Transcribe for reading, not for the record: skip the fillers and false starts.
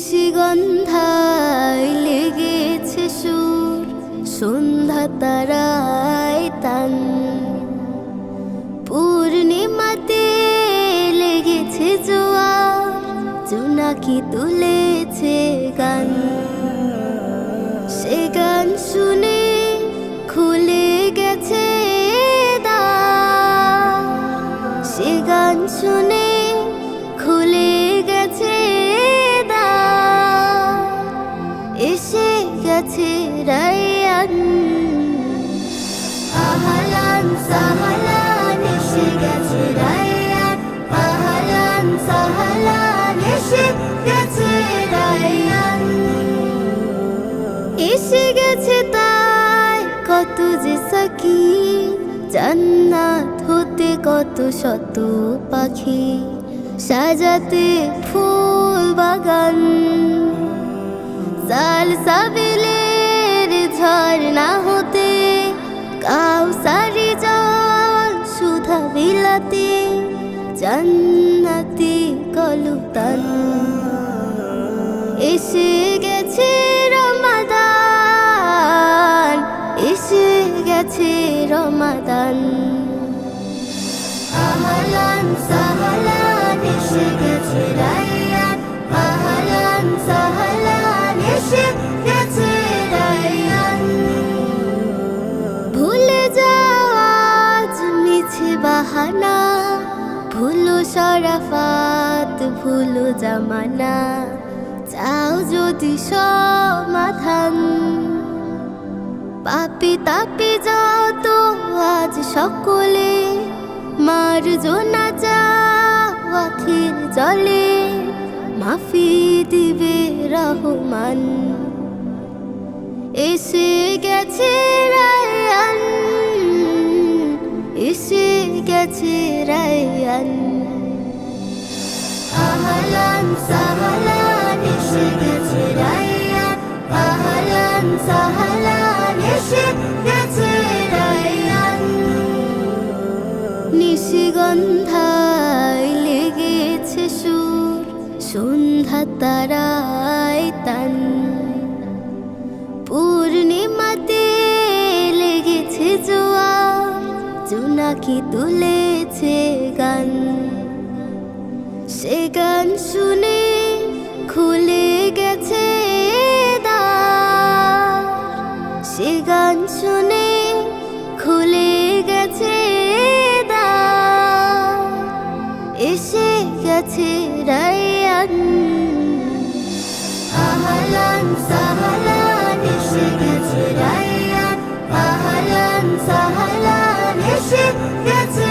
নিশিগন্ধায় লেগেছে সুর, সন্ধ্যা তারায় তান। পূর্ণিমাতে লেগেছে জোয়ার, জোনাকি তুলেছে গান। সে গান শুনে খুলে গেছে দ্বার, সে গান শুনে খুলে গেছে দ্বার। এসে গেছে রায়ান, আহলান সাহলান, এসে গেছে রায়ান, আহলান সাহলান, এসে গেছে রায়ান। এসে গেছে তাই কত যে সাকি, জান্নাত হতে কত শত পাখি, সাজাতে ফুল বাগান। সালসাবিলের ঝর্ণা হতে কাউসারি জল সুধা বিলাতে, জান্নাতি কলতান। এসে গেছে রমাদান, এসে গেছে রমাদান। আহলান সাহলান, এসে গেছে রায়ান, আহলান সাহলান, এসে গেছে রায়ান। ভুলে যাও আজ মিছে বাহানা, ভুলো শরাফাত, ভুলো জামানা। চাও যদি সমাধান, পাপি তাপি যাও তো আজ সকলে, মার্জনা চাও আখির জলে, মাফি দিবে রহমান। এসে গেছে রায়ান, এসে গেছে রায়ান। আহলান সাহলান, এসে গেছে রায়ান, আহলান সাহলান, এসে গেছে রায়ান। নিশিগন্ধায় লেগেছে সুর, সন্ধ্যা তারায় তান। পূর্ণিমাতে লেগেছে জোয়ার, জোনাকি তুলেছে গান। সে গান শুনে খুলে গেছে দ্বার, সে গান শুনে খুলে গেছে দ্বার। এসে গেছে রায়ান, আহলান সাহলান, এসে গেছে রায়ান, আহলান সাহলান, এসে গেছে